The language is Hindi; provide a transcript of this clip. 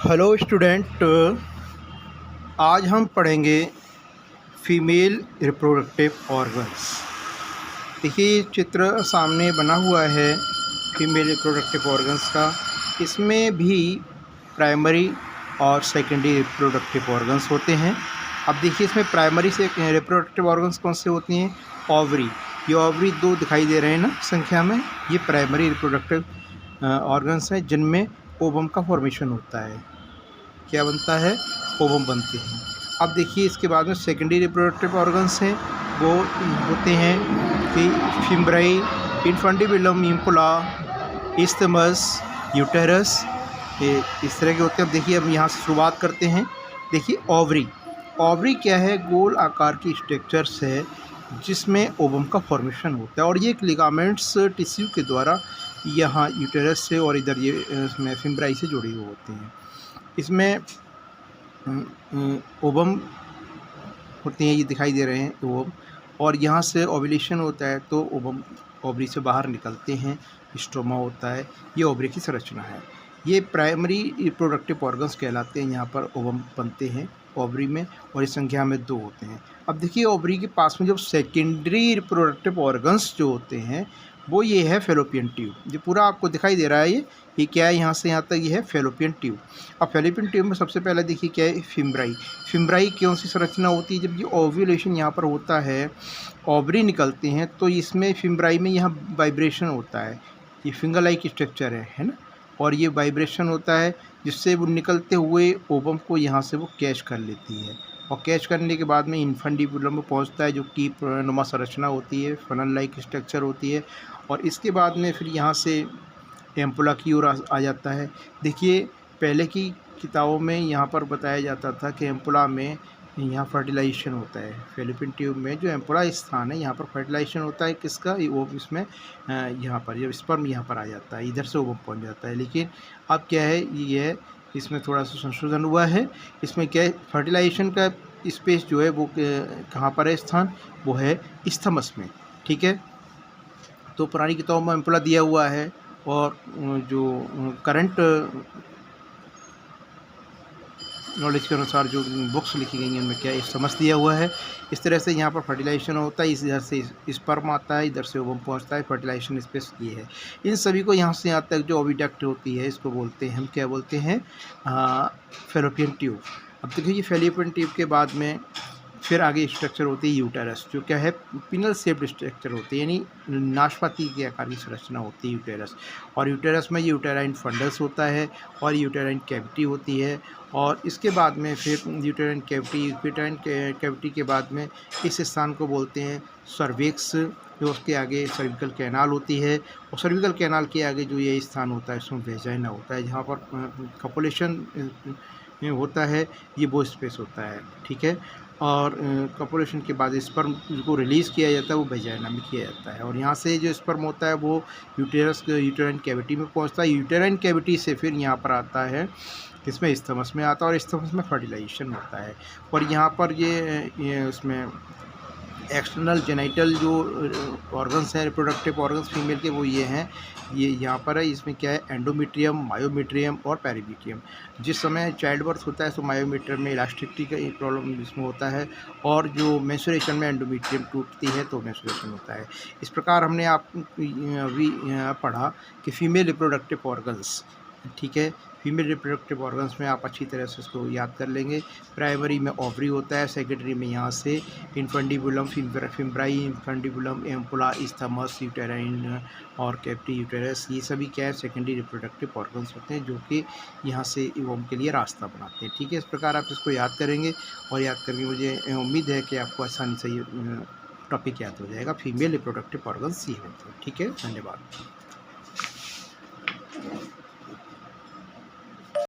हेलो स्टूडेंट, आज हम पढ़ेंगे फीमेल रिप्रोडक्टिव ऑर्गन्स। देखिए चित्र सामने बना हुआ है फीमेल रिप्रोडक्टिव ऑर्गन्स का। इसमें भी प्राइमरी और सेकेंडरी रिप्रोडक्टिव ऑर्गन्स होते हैं। अब देखिए इसमें प्राइमरी से रिप्रोडक्टिव ऑर्गन्स कौन से होती हैं? ओवरी। ये ओवरी दो दिखाई दे रहे हैं ना संख्या में, ये प्राइमरी रिप्रोडक्टिव ऑर्गन्स हैं जिनमें ओवम का फॉर्मेशन होता है। क्या बनता है? ओवम बनते हैं। अब देखिए इसके बाद में सेकेंडरी रिप्रोडक्टिव ऑर्गन्स हैं, वो होते हैं कि फिम्ब्राई, इन्फंडिबुलम, इम्पुला, इस्थमस, यूटेरस, ये इस तरह के होते हैं। अब देखिए अब यहाँ से शुरुआत करते हैं। देखिए ओवरी। ओवरी क्या है? गोल आकार की स्ट्रक्चर्स है जिसमें ओवम का फॉर्मेशन होता है, और ये एक लिगामेंट्स टिश्यू के द्वारा यहाँ यूटेरस से और इधर ये इसमें फिम्ब्राई से जुड़े हुए होते हैं। इसमें ओवम होते हैं, ये दिखाई दे रहे हैं ओवम, और यहाँ से ओव्यूलेशन होता है तो ओवम ओवरी से बाहर निकलते हैं, स्ट्रोमा होता है। ये ओवरी की संरचना है। ये प्राइमरी रिप्रोडक्टिव ऑर्गन्स कहलाते हैं। यहाँ पर ओवम बनते हैं ओवरी में, और इस संख्या में 2 होते हैं। अब देखिए ओवरी के पास में जो सेकेंडरी रिप्रोडक्टिव ऑर्गन्स जो होते हैं वो ये है फेलोपियन ट्यूब। जो पूरा आपको दिखाई दे रहा है ये क्या है? यहाँ से यहाँ तक ये है फेलोपियन ट्यूब। अब फेलोपियन ट्यूब में सबसे पहले देखिए क्या है? फिम्ब्राई। फिम्ब्राई कौन सी संरचना होती है? जब ये ओव्यूलेशन यहाँ पर होता है, ओवरी निकलते हैं, तो इसमें फिम्ब्राई में यहाँ वाइब्रेशन होता है। ये फिंगर लाइक स्ट्रक्चर है ना, और ये वाइब्रेशन होता है जिससे वो निकलते हुए ओवम को यहाँ से वो कैच कर लेती है, और कैच करने के बाद में इन्फंडिबुलम में पहुँचता है जो कि नुमा संरचना होती है, फनल लाइक स्ट्रक्चर होती है, और इसके बाद में फिर यहाँ से एम्पुला की ओर आ जाता है। देखिए पहले की किताबों में यहाँ पर बताया जाता था कि एम्पुला में यहाँ फर्टिलाइजेशन होता है। फेलोपियन ट्यूब में जो एम्पुला स्थान है यहाँ पर फर्टिलाइजेशन होता है किसका? वो इसमें यहाँ पर जब स्पर्म यहाँ पर आ जाता है, इधर से ओवम पहुँच जाता है। लेकिन अब क्या है, ये है इसमें थोड़ा सा संशोधन हुआ है। इसमें क्या है, फर्टिलाइजेशन का स्पेस जो है वो कहाँ पर है स्थान? वो है इस्थमस में। ठीक है, तो पुरानी किताबों में एम्पुला दिया हुआ है, और जो करंट नॉलेज के अनुसार जो बुक्स लिखी गई हैं उनमें क्या है, समझ दिया हुआ है। इस तरह से यहाँ पर फर्टिलाइजेशन होता है, इधर से स्पर्म आता है, इधर से ओवम पहुँचता है, फर्टिलाइजेशन स्पेस ये है। इन सभी को यहाँ से यहाँ तक जो ओविडक्ट होती है इसको बोलते हैं हम, क्या बोलते हैं? Fallopian tube. अब देखिए ये फेलोपियन ट्यूब के बाद में फिर आगे स्ट्रक्चर होती है यूटेरस, जो क्या है? पिनल शेप्ड स्ट्रक्चर होती है, यानी नाशपाती के आकार की संरचना होती है यूटेरस। और यूटेरस में यूटेराइन फंडस होता है और यूटेराइन कैविटी होती है, और इसके बाद में फिर यूटेराइन कैविटी के बाद में इस स्थान को बोलते हैं सर्विक्स। जो उसके आगे सर्विकल कैनाल होती है, और सर्विकल कैनाल के आगे जो ये स्थान होता है इसमें वेजाइना होता है, जहाँ पर कपुलेशन होता है, ये वो स्पेस होता है। ठीक है, और कपुलेशन के बाद स्पर्म को रिलीज़ किया जाता है, वो वेजाइना में किया जाता है, और यहाँ से जो स्पर्म होता है वो यूटेराइन कैविटी में पहुँचता है। यूटेराइन कैविटी से फिर यहाँ पर आता है, इसमें इस्थमस में आता है, और इस्थमस में फर्टिलाइजेशन होता है। और यहाँ पर ये उसमें एक्सटर्नल जेनिटल जो ऑर्गन्स हैं रिप्रोडक्टिव ऑर्गन्स फीमेल के, वो ये हैं, ये यहाँ पर है। इसमें क्या है? एंडोमेट्रियम, मायोमेट्रियम और पेरिमीट्रियम। जिस समय चाइल्ड बर्थ होता है तो मायोमेट्रियम में इलास्टिसिटी का प्रॉब्लम इसमें होता है, और जो मेंस्ट्रुएशन में एंडोमेट्रियम टूटती है तो मेंस्ट्रुएशन होता है। इस प्रकार हमने आप अभी पढ़ा कि फीमेल रिप्रोडक्टिव ऑर्गन्स। ठीक है, फीमेल रिप्रोडक्टिव ऑर्गन्स में आप अच्छी तरह से इसको याद कर लेंगे। प्राइमरी में ओवरी होता है, सेकेंडरी में यहाँ से infundibulum, fimbriae, infundibulum, ampulla, isthmus, uterine और कैविटी यूटेरस, ये सभी क्या है? सेकेंडरी रिप्रोडक्टिव ऑर्गन्स होते हैं जो कि यहाँ से ओवम के लिए रास्ता बनाते हैं। ठीक है, इस प्रकार आप इसको याद करेंगे, और याद करके मुझे उम्मीद है कि आपको आसानी से ये टॉपिक याद हो जाएगा। फीमेल रिप्रोडक्टिव ऑर्गन्स ये होते हैं। ठीक है, धन्यवाद।